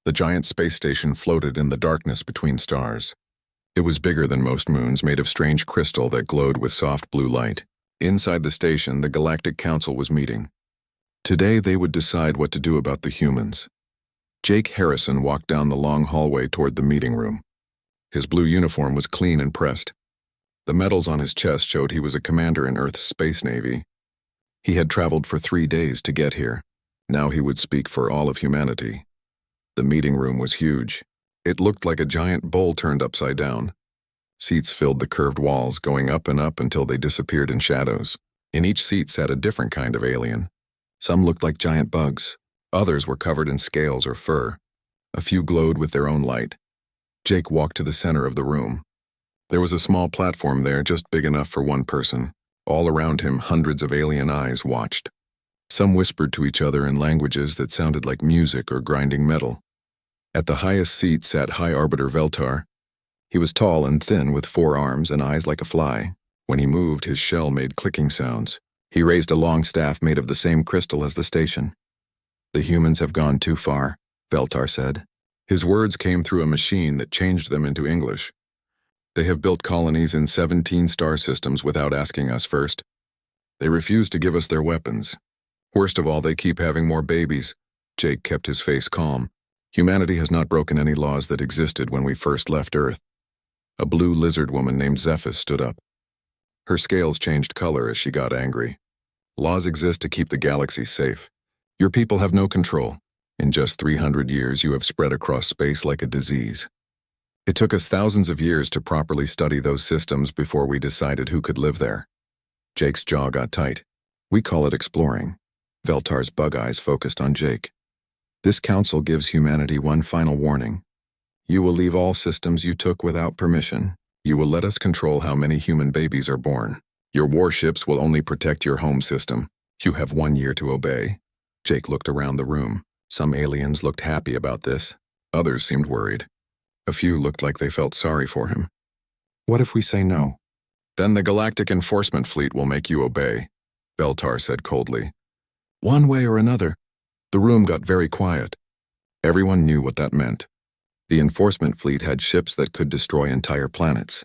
The giant space station floated in the darkness between stars. It was bigger than most moons, made of strange crystal that glowed with soft blue light. Inside the station, the Galactic Council was meeting. Today they would decide what to do about the humans. Jake Harrison walked down the long hallway toward the meeting room. His blue uniform was clean and pressed. The medals on his chest showed he was a commander in Earth's Space Navy. He had traveled for 3 days to get here. Now he would speak for all of humanity. The meeting room was huge. It looked like a giant bowl turned upside down. Seats filled the curved walls, going up and up until they disappeared in shadows. In each seat sat a different kind of alien. Some looked like giant bugs. Others were covered in scales or fur. A few glowed with their own light. Jake walked to the center of the room. There was a small platform there, just big enough for one person. All around him, hundreds of alien eyes watched. Some whispered to each other in languages that sounded like music or grinding metal. At the highest seat sat High Arbiter Veltar. He was tall and thin with 4 arms and eyes like a fly. When he moved, his shell made clicking sounds. He raised a long staff made of the same crystal as the station. "The humans have gone too far," Veltar said. His words came through a machine that changed them into English. "They have built colonies in 17 star systems without asking us first. They refuse to give us their weapons. Worst of all, they keep having more babies." Jake kept his face calm. "Humanity has not broken any laws that existed when we first left Earth." A blue lizard woman named Zephys stood up. Her scales changed color as she got angry. "Laws exist to keep the galaxy safe. Your people have no control. In just 300 years, you have spread across space like a disease. It took us thousands of years to properly study those systems before we decided who could live there." Jake's jaw got tight. "We call it exploring." Veltar's bug eyes focused on Jake. "This council gives humanity one final warning. You will leave all systems you took without permission. You will let us control how many human babies are born. Your warships will only protect your home system. You have 1 year to obey." Jake looked around the room. Some aliens looked happy about this. Others seemed worried. A few looked like they felt sorry for him. "What if we say no?" "Then the Galactic Enforcement Fleet will make you obey," Veltar said coldly. "One way or another." The room got very quiet. Everyone knew what that meant. The Enforcement Fleet had ships that could destroy entire planets.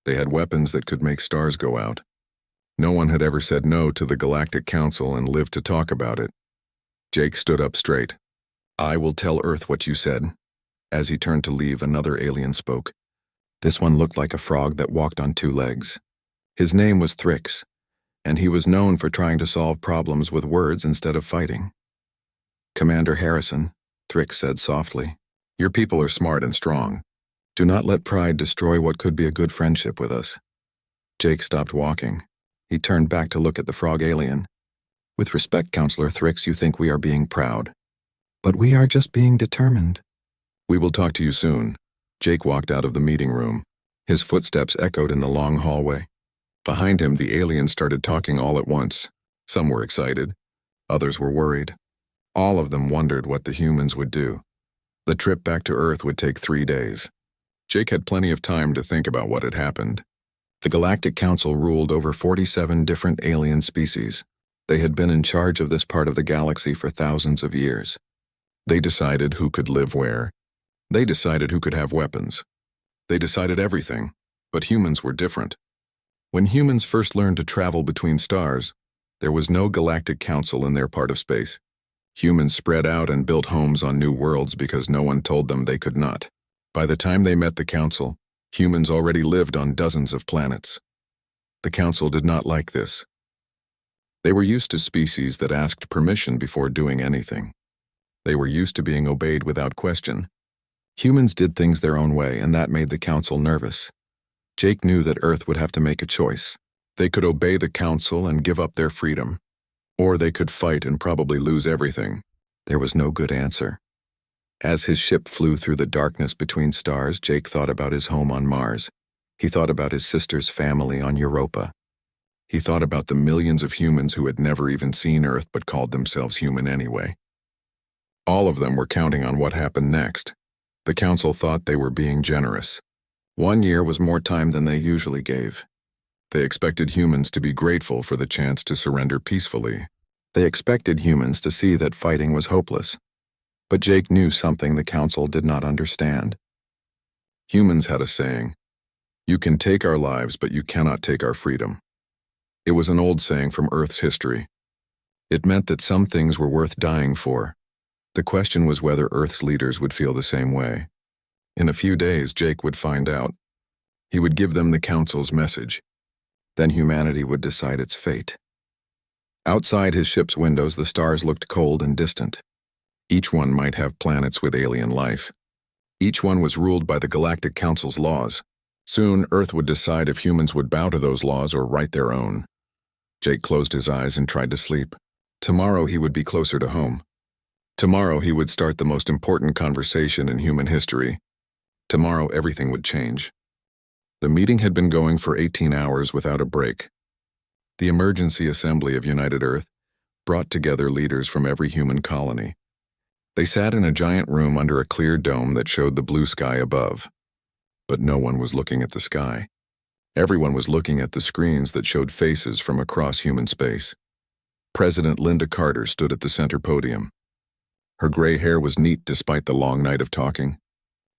They had weapons that could make stars go out. No one had ever said no to the Galactic Council and lived to talk about it. Jake stood up straight. "I will tell Earth what you said." As he turned to leave, another alien spoke. This one looked like a frog that walked on 2 legs. His name was Thrix, and he was known for trying to solve problems with words instead of fighting. "Commander Harrison," Thrix said softly, "your people are smart and strong. Do not let pride destroy what could be a good friendship with us." Jake stopped walking. He turned back to look at the frog alien. "With respect, Counselor Thrix, you think we are being proud. But we are just being determined." "We will talk to you soon." Jake walked out of the meeting room. His footsteps echoed in the long hallway. Behind him, the aliens started talking all at once. Some were excited. Others were worried. All of them wondered what the humans would do. The trip back to Earth would take 3 days. Jake had plenty of time to think about what had happened. The Galactic Council ruled over 47 different alien species. They had been in charge of this part of the galaxy for thousands of years. They decided who could live where. They decided who could have weapons. They decided everything, but humans were different. When humans first learned to travel between stars, there was no Galactic Council in their part of space. Humans spread out and built homes on new worlds because no one told them they could not. By the time they met the Council, humans already lived on dozens of planets. The Council did not like this. They were used to species that asked permission before doing anything. They were used to being obeyed without question. Humans did things their own way, and that made the Council nervous. Jake knew that Earth would have to make a choice. They could obey the Council and give up their freedom, or they could fight and probably lose everything. There was no good answer. As his ship flew through the darkness between stars, Jake thought about his home on Mars. He thought about his sister's family on Europa. He thought about the millions of humans who had never even seen Earth but called themselves human anyway. All of them were counting on what happened next. The Council thought they were being generous. 1 year was more time than they usually gave. They expected humans to be grateful for the chance to surrender peacefully. They expected humans to see that fighting was hopeless. But Jake knew something the council did not understand. Humans had a saying, "You can take our lives, but you cannot take our freedom." It was an old saying from Earth's history. It meant that some things were worth dying for. The question was whether Earth's leaders would feel the same way. In a few days, Jake would find out. He would give them the council's message. Then humanity would decide its fate. Outside his ship's windows, the stars looked cold and distant. Each one might have planets with alien life. Each one was ruled by the Galactic Council's laws. Soon, Earth would decide if humans would bow to those laws or write their own. Jake closed his eyes and tried to sleep. Tomorrow he would be closer to home. Tomorrow he would start the most important conversation in human history. Tomorrow everything would change. The meeting had been going for 18 hours without a break. The Emergency Assembly of United Earth brought together leaders from every human colony. They sat in a giant room under a clear dome that showed the blue sky above. But no one was looking at the sky. Everyone was looking at the screens that showed faces from across human space. President Linda Carter stood at the center podium. Her gray hair was neat despite the long night of talking.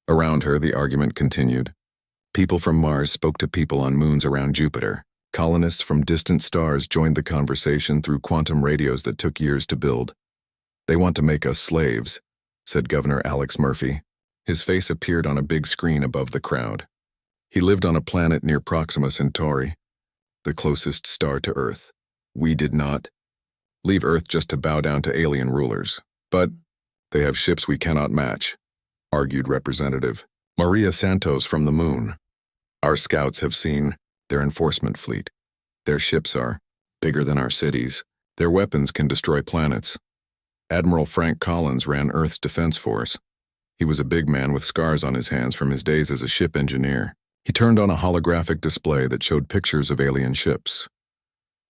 Around her, the argument continued. People from Mars spoke to people on moons around Jupiter. Colonists from distant stars joined the conversation through quantum radios that took years to build. "They want to make us slaves," said Governor Alex Murphy. His face appeared on a big screen above the crowd. He lived on a planet near Proxima Centauri, the closest star to Earth. "We did not leave Earth just to bow down to alien rulers. But they have ships we cannot match," argued Representative Maria Santos from the moon. "Our scouts have seen their enforcement fleet. Their ships are bigger than our cities. Their weapons can destroy planets." Admiral Frank Collins ran Earth's Defense Force. He was a big man with scars on his hands from his days as a ship engineer. He turned on a holographic display that showed pictures of alien ships.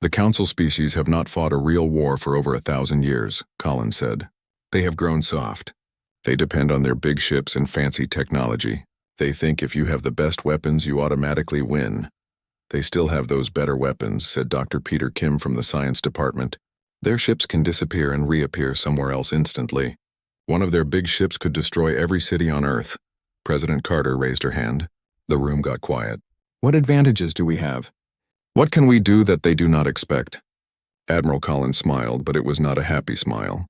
"The Council species have not fought a real war for over 1,000 years, Collins said. "They have grown soft. They depend on their big ships and fancy technology. They think if you have the best weapons, you automatically win. They still have those better weapons," said Dr. Peter Kim from the science department. "Their ships can disappear and reappear somewhere else instantly. One of their big ships could destroy every city on Earth." President Carter raised her hand. The room got quiet. "What advantages do we have? What can we do that they do not expect?" Admiral Collins smiled, but it was not a happy smile.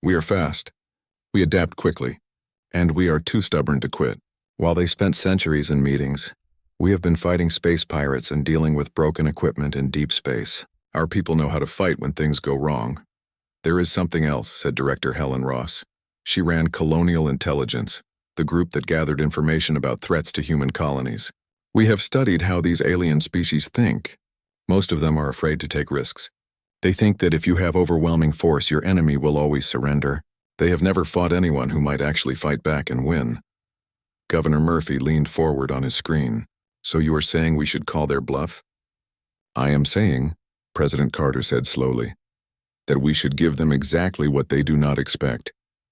"We are fast. We adapt quickly. And we are too stubborn to quit." While they spent centuries in meetings, we have been fighting space pirates and dealing with broken equipment in deep space. Our people know how to fight when things go wrong. "There is something else," said Director Helen Ross. She ran Colonial Intelligence, the group that gathered information about threats to human colonies. "We have studied how these alien species think. Most of them are afraid to take risks. They think that if you have overwhelming force, your enemy will always surrender. They have never fought anyone who might actually fight back and win." Governor Murphy leaned forward on his screen. "So you are saying we should call their bluff?" "I am saying," President Carter said slowly, "that we should give them exactly what they do not expect.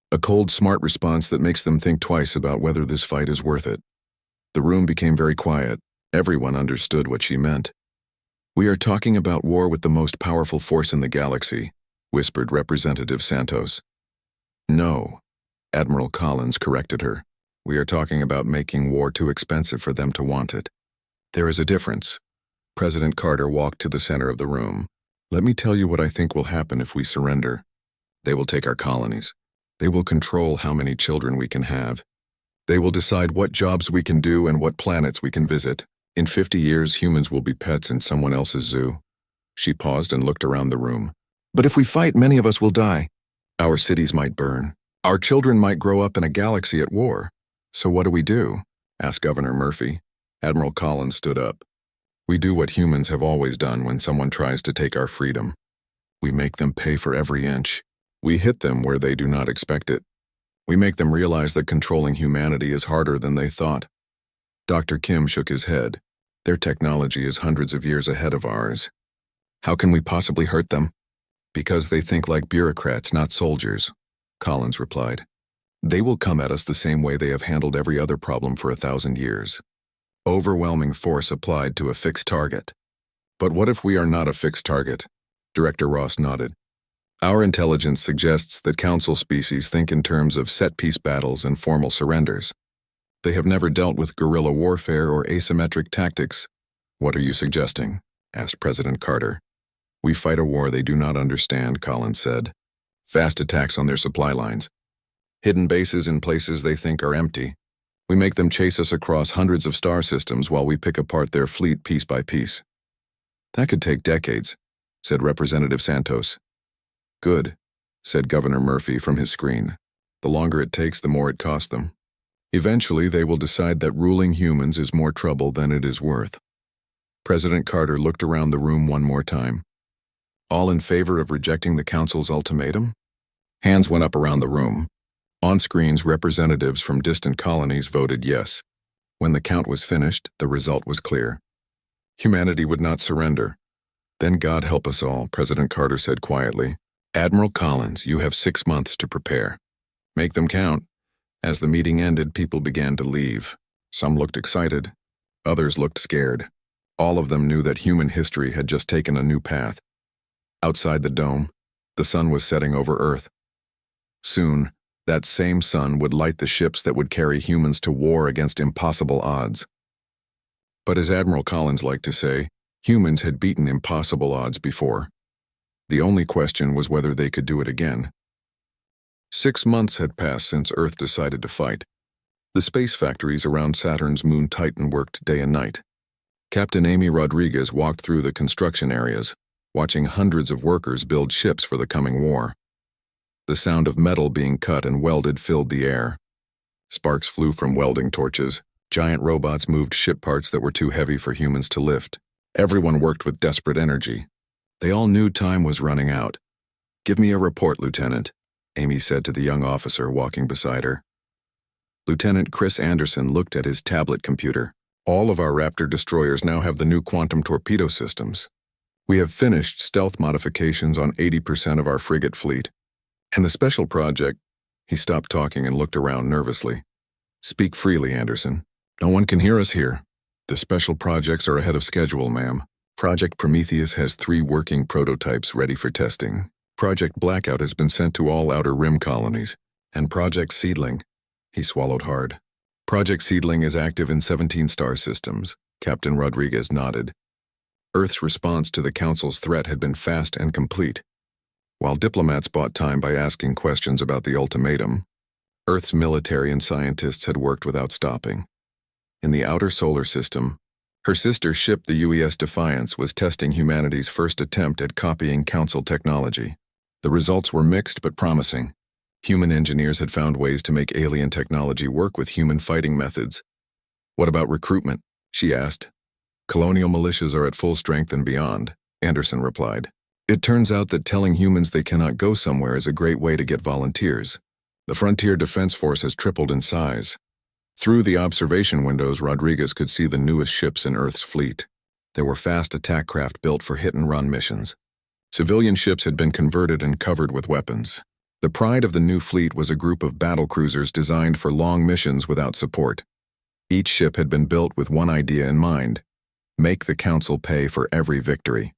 A cold, smart response that makes them think twice about whether this fight is worth it." The room became very quiet. Everyone understood what she meant. "We are talking about war with the most powerful force in the galaxy," whispered Representative Santos. "No," Admiral Collins corrected her. "We are talking about making war too expensive for them to want it." "There is a difference." President Carter walked to the center of the room. "Let me tell you what I think will happen if we surrender. They will take our colonies. They will control how many children we can have. They will decide what jobs we can do and what planets we can visit. In 50 years, humans will be pets in someone else's zoo." She paused and looked around the room. "But if we fight, many of us will die. Our cities might burn. Our children might grow up in a galaxy at war. So what do we do?" asked Governor Murphy. Admiral Collins stood up. "We do what humans have always done when someone tries to take our freedom. We make them pay for every inch. We hit them where they do not expect it. We make them realize that controlling humanity is harder than they thought." Dr. Kim shook his head. "Their technology is hundreds of years ahead of ours. How can we possibly hurt them?" "Because they think like bureaucrats, not soldiers," Collins replied. "They will come at us the same way they have handled every other problem for 1,000 years. Overwhelming force applied to a fixed target." "But what if we are not a fixed target?" Director Ross nodded. Our intelligence suggests that Council species think in terms of set-piece battles and formal surrenders. They have never dealt with guerrilla warfare or asymmetric tactics. What are you suggesting? Asked President Carter. We fight a war they do not understand, Collins said. Fast attacks on their supply lines. Hidden bases in places they think are empty. We make them chase us across hundreds of star systems while we pick apart their fleet piece by piece. That could take decades, said Representative Santos. Good, said Governor Murphy from his screen. The longer it takes, the more it costs them. Eventually, they will decide that ruling humans is more trouble than it is worth. President Carter looked around the room one more time. All in favor of rejecting the Council's ultimatum? Hands went up around the room. On screens, representatives from distant colonies voted yes. When the count was finished, the result was clear. Humanity would not surrender. Then God help us all, President Carter said quietly. Admiral Collins, you have 6 months to prepare. Make them count. As the meeting ended, people began to leave. Some looked excited. Others looked scared. All of them knew that human history had just taken a new path. Outside the dome, the sun was setting over Earth. Soon, that same sun would light the ships that would carry humans to war against impossible odds. But as Admiral Collins liked to say, humans had beaten impossible odds before. The only question was whether they could do it again. 6 months had passed since Earth decided to fight. The space factories around Saturn's moon Titan worked day and night. Captain Amy Rodriguez walked through the construction areas, watching hundreds of workers build ships for the coming war. The sound of metal being cut and welded filled the air. Sparks flew from welding torches. Giant robots moved ship parts that were too heavy for humans to lift. Everyone worked with desperate energy. They all knew time was running out. Give me a report, Lieutenant, Amy said to the young officer walking beside her. Lieutenant Chris Anderson looked at his tablet computer. All of our Raptor destroyers now have the new quantum torpedo systems. We have finished stealth modifications on 80% of our frigate fleet. And the special project, he stopped talking and looked around nervously. Speak freely, Anderson. No one can hear us here. The special projects are ahead of schedule, ma'am. Project Prometheus has 3 working prototypes ready for testing. Project Blackout has been sent to all Outer Rim colonies. And Project Seedling, he swallowed hard. Project Seedling is active in 17 star systems. Captain Rodriguez nodded. Earth's response to the Council's threat had been fast and complete. While diplomats bought time by asking questions about the ultimatum, Earth's military and scientists had worked without stopping. In the outer solar system, her sister ship, the UES Defiance, was testing humanity's first attempt at copying Council technology. The results were mixed but promising. Human engineers had found ways to make alien technology work with human fighting methods. What about recruitment? She asked. Colonial militias are at full strength and beyond, Anderson replied. It turns out that telling humans they cannot go somewhere is a great way to get volunteers. The Frontier Defense Force has tripled in size. Through the observation windows, Rodriguez could see the newest ships in Earth's fleet. They were fast attack craft built for hit-and-run missions. Civilian ships had been converted and covered with weapons. The pride of the new fleet was a group of battle cruisers designed for long missions without support. Each ship had been built with one idea in mind: make the Council pay for every victory.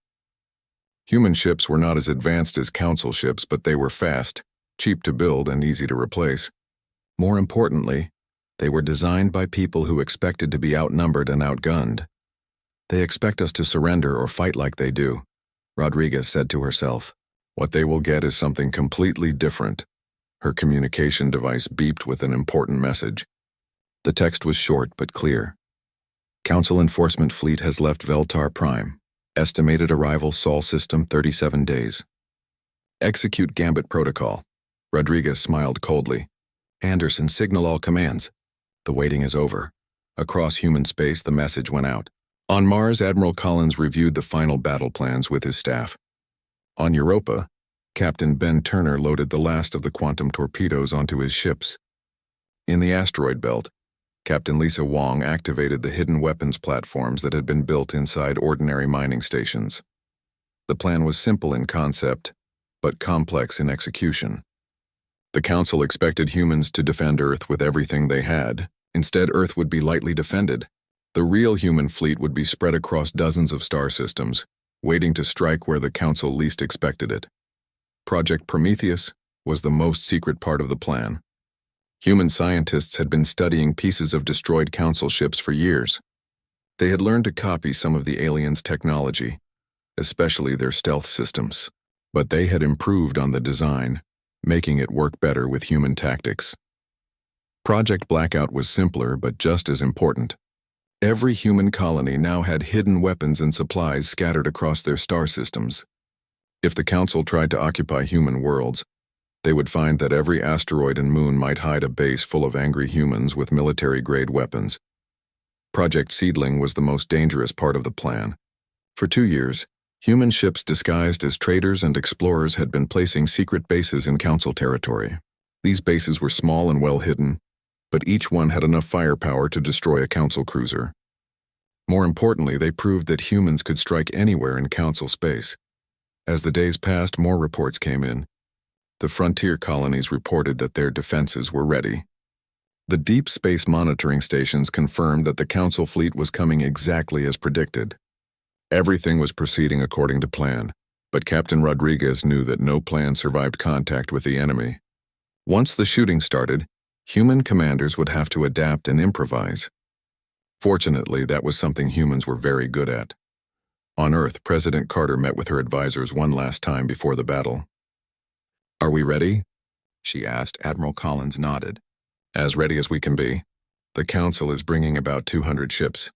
Human ships were not as advanced as Council ships, but they were fast, cheap to build, and easy to replace. More importantly, they were designed by people who expected to be outnumbered and outgunned. They expect us to surrender or fight like they do, Rodriguez said to herself. What they will get is something completely different. Her communication device beeped with an important message. The text was short but clear. Council Enforcement Fleet has left Veltar Prime. Estimated arrival Sol System 37 days. Execute Gambit Protocol. Rodriguez smiled coldly. Anderson, signal all commands. The waiting is over. Across human space, the message went out. On Mars, Admiral Collins reviewed the final battle plans with his staff. On Europa, Captain Ben Turner loaded the last of the quantum torpedoes onto his ships. In the asteroid belt, Captain Lisa Wong activated the hidden weapons platforms that had been built inside ordinary mining stations. The plan was simple in concept, but complex in execution. The Council expected humans to defend Earth with everything they had. Instead, Earth would be lightly defended. The real human fleet would be spread across dozens of star systems, waiting to strike where the Council least expected it. Project Prometheus was the most secret part of the plan. Human scientists had been studying pieces of destroyed Council ships for years. They had learned to copy some of the aliens' technology, especially their stealth systems, but they had improved on the design, making it work better with human tactics. Project Blackout was simpler but just as important. Every human colony now had hidden weapons and supplies scattered across their star systems. If the Council tried to occupy human worlds, they would find that every asteroid and moon might hide a base full of angry humans with military-grade weapons. Project Seedling was the most dangerous part of the plan. For 2 years, human ships disguised as traders and explorers had been placing secret bases in Council territory. These bases were small and well hidden, but each one had enough firepower to destroy a Council cruiser. More importantly, they proved that humans could strike anywhere in Council space. As the days passed, more reports came in. The frontier colonies reported that their defenses were ready. The deep space monitoring stations confirmed that the Council fleet was coming exactly as predicted. Everything was proceeding according to plan, but Captain Rodriguez knew that no plan survived contact with the enemy. Once the shooting started, human commanders would have to adapt and improvise. Fortunately, that was something humans were very good at. On Earth, President Carter met with her advisors one last time before the battle. "Are we ready?" she asked. Admiral Collins nodded. "As ready as we can be. The Council is bringing about 200 ships.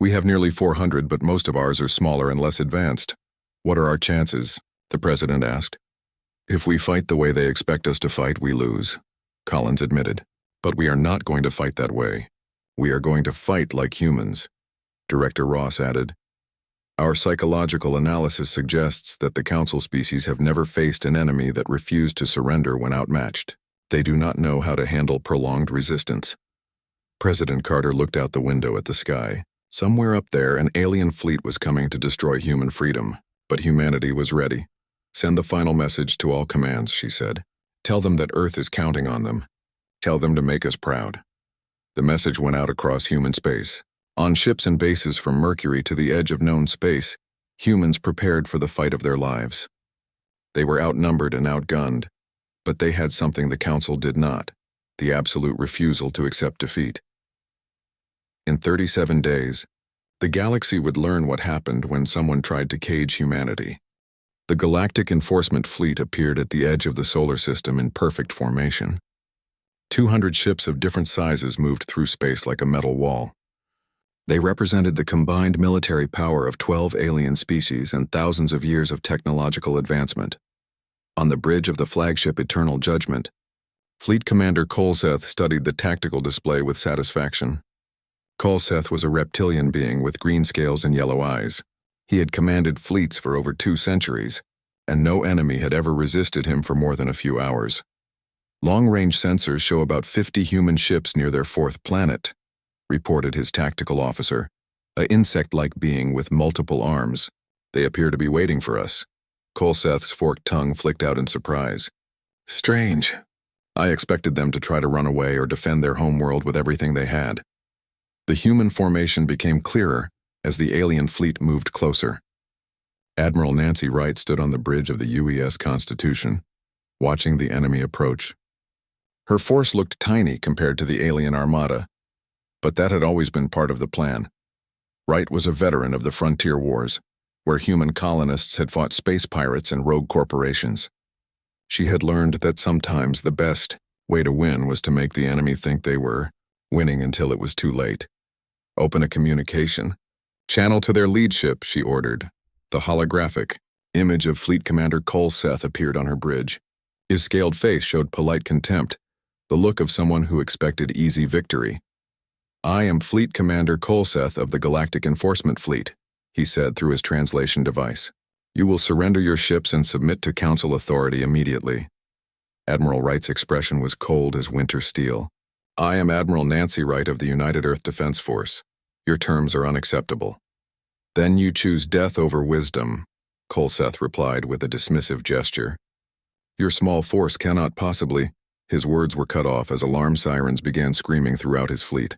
We have nearly 400, but most of ours are smaller and less advanced. What are our chances?" the President asked. "If we fight the way they expect us to fight, we lose," Collins admitted. "But we are not going to fight that way. We are going to fight like humans," Director Ross added. "Our psychological analysis suggests that the Council species have never faced an enemy that refused to surrender when outmatched. They do not know how to handle prolonged resistance." President Carter looked out the window at the sky. Somewhere up there, an alien fleet was coming to destroy human freedom, but humanity was ready. "Send the final message to all commands," she said. "Tell them that Earth is counting on them. Tell them to make us proud." The message went out across human space. On ships and bases from Mercury to the edge of known space, humans prepared for the fight of their lives. They were outnumbered and outgunned, but they had something the Council did not: the absolute refusal to accept defeat. In 37 days, the galaxy would learn what happened when someone tried to cage humanity. The Galactic Enforcement Fleet appeared at the edge of the solar system in perfect formation. 200 ships of different sizes moved through space like a metal wall. They represented the combined military power of 12 alien species and thousands of years of technological advancement. On the bridge of the flagship Eternal Judgment, Fleet Commander Kolseth studied the tactical display with satisfaction. Kolseth was a reptilian being with green scales and yellow eyes. He had commanded fleets for over 2 centuries, and no enemy had ever resisted him for more than a few hours. "Long-range sensors show about 50 human ships near their 4th planet," reported his tactical officer, an insect-like being with multiple arms. "They appear to be waiting for us." Kolseth's forked tongue flicked out in surprise. "Strange. I expected them to try to run away or defend their homeworld with everything they had." The human formation became clearer as the alien fleet moved closer. Admiral Nancy Wright stood on the bridge of the UES Constitution, watching the enemy approach. Her force looked tiny compared to the alien armada, but that had always been part of the plan. Wright was a veteran of the frontier wars, where human colonists had fought space pirates and rogue corporations. She had learned that sometimes the best way to win was to make the enemy think they were winning until it was too late. "Open a communication. Channel to their lead ship," she ordered. The holographic image of Fleet Commander Kolseth appeared on her bridge. His scaled face showed polite contempt, the look of someone who expected easy victory. "I am Fleet Commander Kolseth of the Galactic Enforcement Fleet," he said through his translation device. "You will surrender your ships and submit to Council authority immediately." Admiral Wright's expression was cold as winter steel. "I am Admiral Nancy Wright of the United Earth Defense Force. Your terms are unacceptable." "Then you choose death over wisdom," Kolseth replied with a dismissive gesture. "Your small force cannot possibly—" His words were cut off as alarm sirens began screaming throughout his fleet.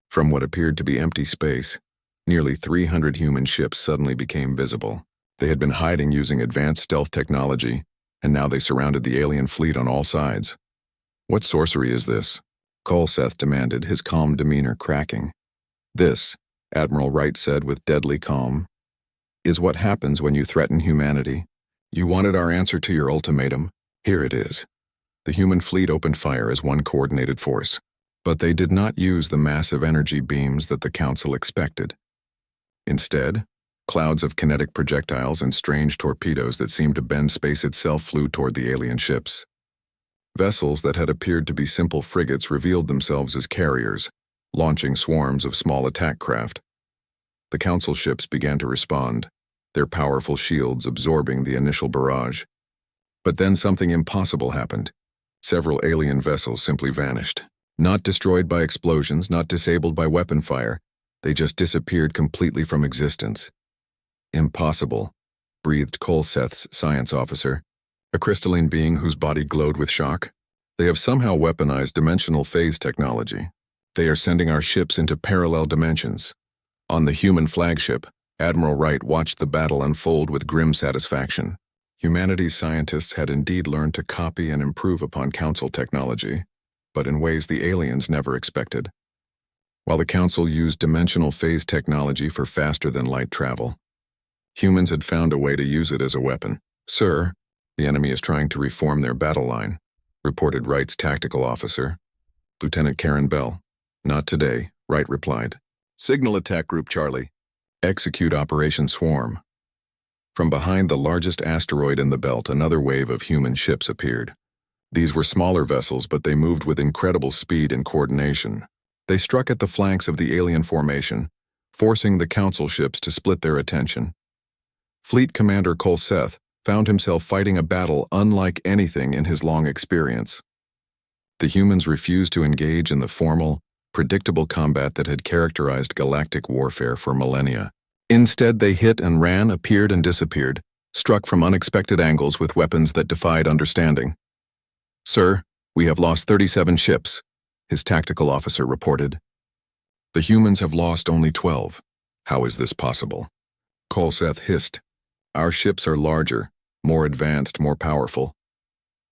From what appeared to be empty space, nearly 300 human ships suddenly became visible. They had been hiding using advanced stealth technology, and now they surrounded the alien fleet on all sides. "What sorcery is this?" Kolseth demanded, his calm demeanor cracking. "This," Admiral Wright said with deadly calm, "is what happens when you threaten humanity. You wanted our answer to your ultimatum. Here it is." The human fleet opened fire as one coordinated force, but they did not use the massive energy beams that the Council expected. Instead, clouds of kinetic projectiles and strange torpedoes that seemed to bend space itself flew toward the alien ships. Vessels that had appeared to be simple frigates revealed themselves as carriers, launching swarms of small attack craft. The Council ships began to respond, their powerful shields absorbing the initial barrage. But then something impossible happened. Several alien vessels simply vanished. Not destroyed by explosions, not disabled by weapon fire. They just disappeared completely from existence. "Impossible," breathed Kolseth's science officer, a crystalline being whose body glowed with shock. "They have somehow weaponized dimensional phase technology. They are sending our ships into parallel dimensions." On the human flagship, Admiral Wright watched the battle unfold with grim satisfaction. Humanity's scientists had indeed learned to copy and improve upon Council technology, but in ways the aliens never expected. While the Council used dimensional phase technology for faster-than-light travel, humans had found a way to use it as a weapon. "Sir, the enemy is trying to reform their battle line," reported Wright's tactical officer, Lieutenant Karen Bell. "Not today," Wright replied. "Signal Attack Group Charlie. Execute Operation Swarm." From behind the largest asteroid in the belt, another wave of human ships appeared. These were smaller vessels, but they moved with incredible speed and coordination. They struck at the flanks of the alien formation, forcing the Council ships to split their attention. Fleet Commander Kolseth found himself fighting a battle unlike anything in his long experience. The humans refused to engage in the formal, predictable combat that had characterized galactic warfare for millennia. Instead, they hit and ran, appeared and disappeared, struck from unexpected angles with weapons that defied understanding. "Sir, we have lost 37 ships," his tactical officer reported. "The humans have lost only 12. How is this possible?" Kolseth hissed. "Our ships are larger, more advanced, more powerful."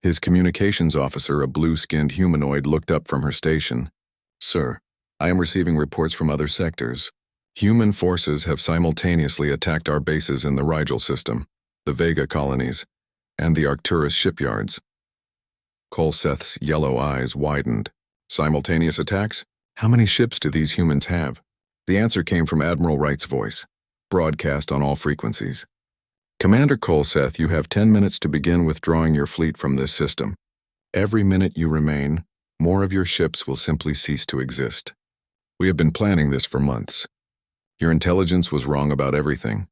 His communications officer, a blue-skinned humanoid, looked up from her station. "Sir, I am receiving reports from other sectors. Human forces have simultaneously attacked our bases in the Rigel system, the Vega colonies, and the Arcturus shipyards." Kolseth's yellow eyes widened. "Simultaneous attacks? How many ships do these humans have?" The answer came from Admiral Wright's voice, broadcast on all frequencies. "Commander Kolseth, you have 10 minutes to begin withdrawing your fleet from this system. Every minute you remain, more of your ships will simply cease to exist. We have been planning this for months. Your intelligence was wrong about everything."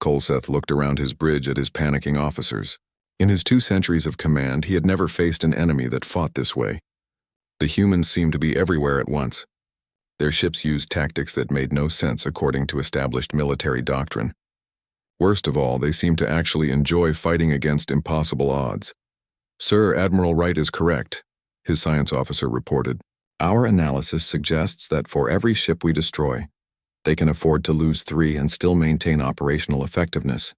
Kolseth looked around his bridge at his panicking officers. In his 2 centuries of command, he had never faced an enemy that fought this way. The humans seemed to be everywhere at once. Their ships used tactics that made no sense according to established military doctrine. Worst of all, they seemed to actually enjoy fighting against impossible odds. "Sir, Admiral Wright is correct," his science officer reported. "Our analysis suggests that for every ship we destroy, they can afford to lose 3 and still maintain operational effectiveness.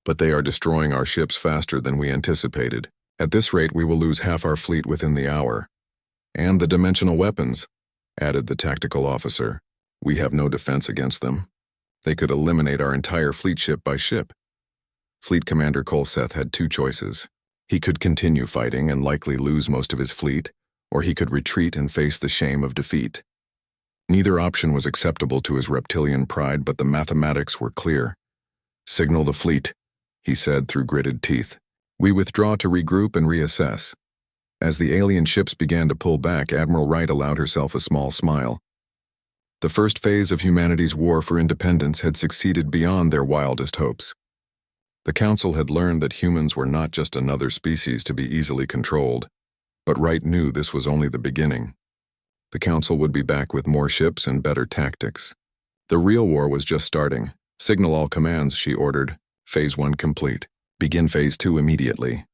But they are destroying our ships faster than we anticipated. At this rate, we will lose half our fleet within the hour. And the dimensional weapons," added the tactical officer. "We have no defense against them. They could eliminate our entire fleet ship by ship." Fleet Commander Kolseth had 2 choices. He could continue fighting and likely lose most of his fleet, or he could retreat and face the shame of defeat. Neither option was acceptable to his reptilian pride, but the mathematics were clear. "Signal the fleet," he said through gritted teeth. "We withdraw to regroup and reassess." As the alien ships began to pull back, Admiral Wright allowed herself a small smile. The first phase of humanity's war for independence had succeeded beyond their wildest hopes. The Council had learned that humans were not just another species to be easily controlled, but Wright knew this was only the beginning. The Council would be back with more ships and better tactics. The real war was just starting. "Signal all commands," she ordered. "Phase 1 complete. Begin Phase 2 immediately."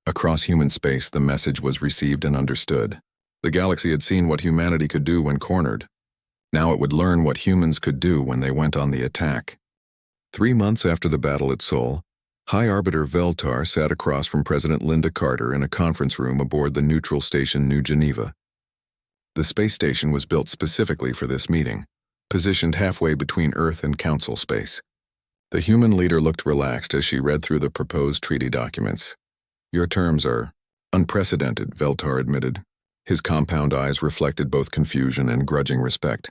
Across human space, the message was received and understood. The galaxy had seen what humanity could do when cornered. Now it would learn what humans could do when they went on the attack. 3 months after the battle at Sol, High Arbiter Veltar sat across from President Linda Carter in a conference room aboard the neutral station New Geneva. The space station was built specifically for this meeting, positioned halfway between Earth and Council space. The human leader looked relaxed as she read through the proposed treaty documents. "Your terms are unprecedented," Veltar admitted. His compound eyes reflected both confusion and grudging respect.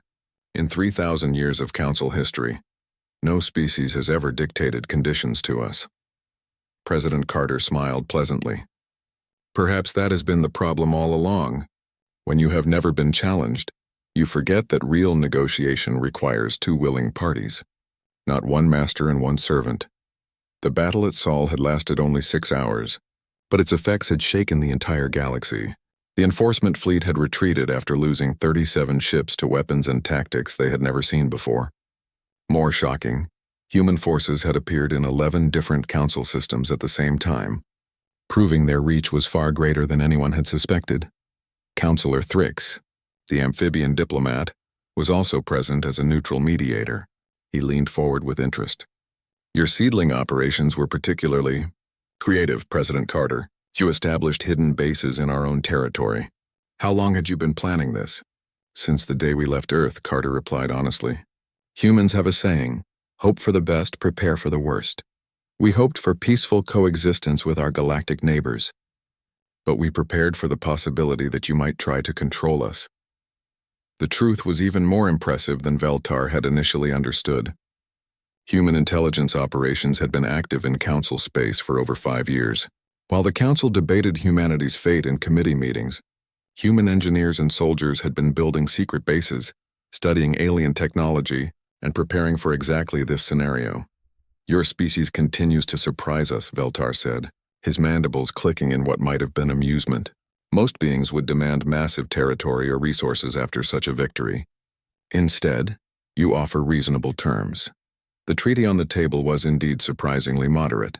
"In 3,000 years of Council history, no species has ever dictated conditions to us." President Carter smiled pleasantly. "Perhaps that has been the problem all along. When you have never been challenged, you forget that real negotiation requires two willing parties, not one master and one servant." The battle at Sol had lasted only 6 hours, but its effects had shaken the entire galaxy. The enforcement fleet had retreated after losing 37 ships to weapons and tactics they had never seen before. More shocking, human forces had appeared in 11 different council systems at the same time, proving their reach was far greater than anyone had suspected. Councillor Thrix, the amphibian diplomat, was also present as a neutral mediator. He leaned forward with interest. "Your seedling operations were particularly creative, President Carter. You established hidden bases in our own territory. How long had you been planning this?" "Since the day we left Earth," Carter replied honestly. "Humans have a saying, hope for the best, prepare for the worst. We hoped for peaceful coexistence with our galactic neighbors, but we prepared for the possibility that you might try to control us." The truth was even more impressive than Veltar had initially understood. Human intelligence operations had been active in Council space for over 5 years. While the Council debated humanity's fate in committee meetings, human engineers and soldiers had been building secret bases, studying alien technology, and preparing for exactly this scenario. "Your species continues to surprise us," Veltar said, his mandibles clicking in what might have been amusement. Most beings would demand massive territory or resources after such a victory. Instead, you offer reasonable terms. The treaty on the table was indeed surprisingly moderate.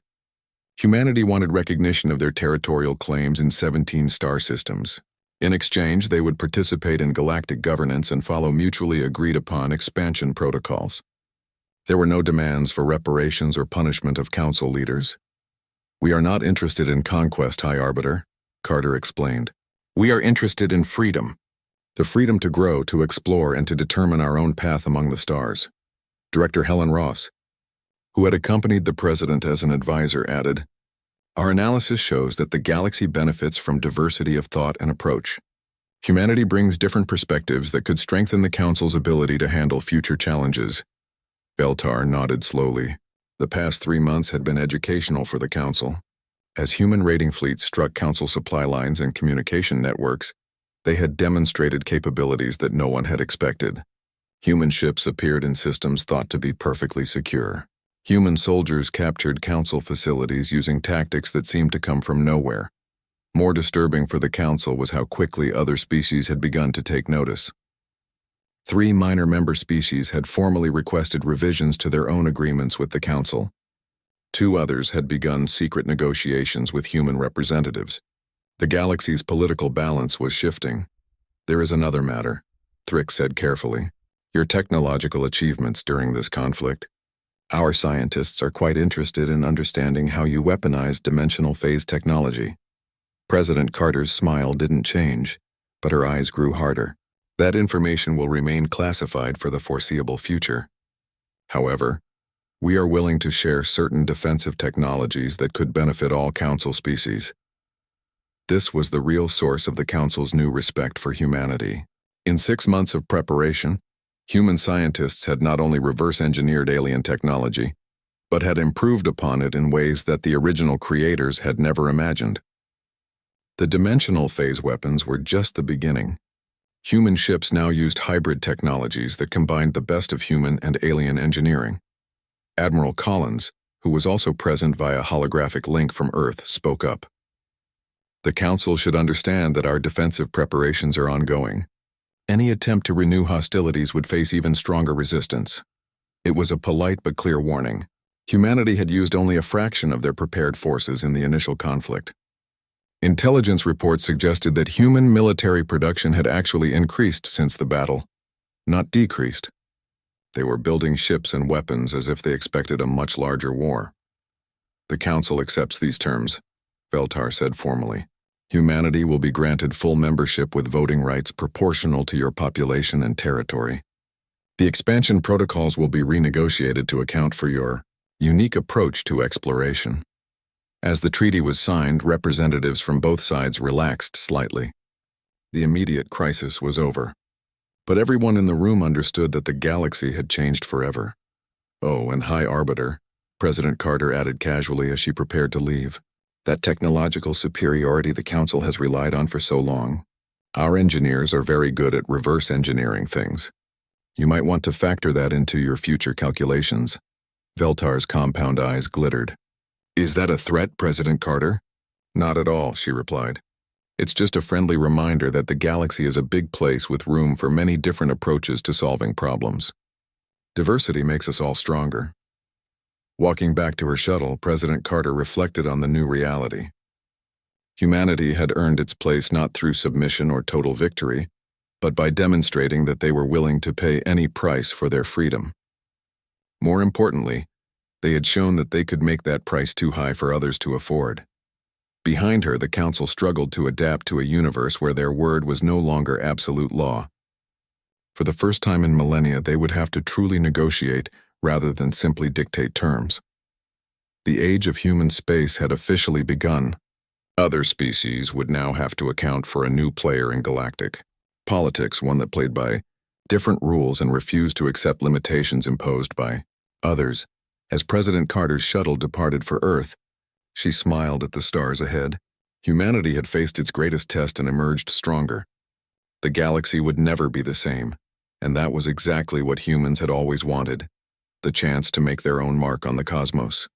Humanity wanted recognition of their territorial claims in 17 star systems. In exchange, they would participate in galactic governance and follow mutually agreed-upon expansion protocols. There were no demands for reparations or punishment of Council leaders. "We are not interested in conquest, High Arbiter," Carter explained. "We are interested in freedom. The freedom to grow, to explore, and to determine our own path among the stars." Director Helen Ross, who had accompanied the president as an advisor, added, "Our analysis shows that the galaxy benefits from diversity of thought and approach. Humanity brings different perspectives that could strengthen the Council's ability to handle future challenges." Veltar nodded slowly. The past 3 months had been educational for the Council. As human raiding fleets struck Council supply lines and communication networks, they had demonstrated capabilities that no one had expected. Human ships appeared in systems thought to be perfectly secure. Human soldiers captured Council facilities using tactics that seemed to come from nowhere. More disturbing for the Council was how quickly other species had begun to take notice. 3 minor member species had formally requested revisions to their own agreements with the Council. 2 others had begun secret negotiations with human representatives. The galaxy's political balance was shifting. "There is another matter," Thrix said carefully. "Your technological achievements during this conflict. Our scientists are quite interested in understanding how you weaponize dimensional phase technology." President Carter's smile didn't change, but her eyes grew harder. "That information will remain classified for the foreseeable future. However, we are willing to share certain defensive technologies that could benefit all Council species." This was the real source of the Council's new respect for humanity. In 6 months of preparation, human scientists had not only reverse-engineered alien technology, but had improved upon it in ways that the original creators had never imagined. The dimensional phase weapons were just the beginning. Human ships now used hybrid technologies that combined the best of human and alien engineering. Admiral Collins, who was also present via holographic link from Earth, spoke up. "The Council should understand that our defensive preparations are ongoing. Any attempt to renew hostilities would face even stronger resistance." It was a polite but clear warning. Humanity had used only a fraction of their prepared forces in the initial conflict. Intelligence reports suggested that human military production had actually increased since the battle, not decreased. They were building ships and weapons as if they expected a much larger war. The Council accepts these terms, Veltar said formally. Humanity will be granted full membership with voting rights proportional to your population and territory. The expansion protocols will be renegotiated to account for your unique approach to exploration. As the treaty was signed, representatives from both sides relaxed slightly. The immediate crisis was over. But everyone in the room understood that the galaxy had changed forever. Oh, and High Arbiter, President Carter added casually as she prepared to leave. That technological superiority the Council has relied on for so long. Our engineers are very good at reverse engineering things. You might want to factor that into your future calculations. Veltar's compound eyes glittered. Is that a threat, President Carter? Not at all, she replied. It's just a friendly reminder that the galaxy is a big place with room for many different approaches to solving problems. Diversity makes us all stronger. Walking back to her shuttle, President Carter reflected on the new reality. Humanity had earned its place not through submission or total victory, but by demonstrating that they were willing to pay any price for their freedom. More importantly, they had shown that they could make that price too high for others to afford. Behind her, the Council struggled to adapt to a universe where their word was no longer absolute law. For the first time in millennia, they would have to truly negotiate rather than simply dictate terms. The age of human space had officially begun. Other species would now have to account for a new player in galactic politics, one that played by different rules and refused to accept limitations imposed by others. As President Carter's shuttle departed for Earth, she smiled at the stars ahead. Humanity had faced its greatest test and emerged stronger. The galaxy would never be the same, and that was exactly what humans had always wanted, the chance to make their own mark on the cosmos.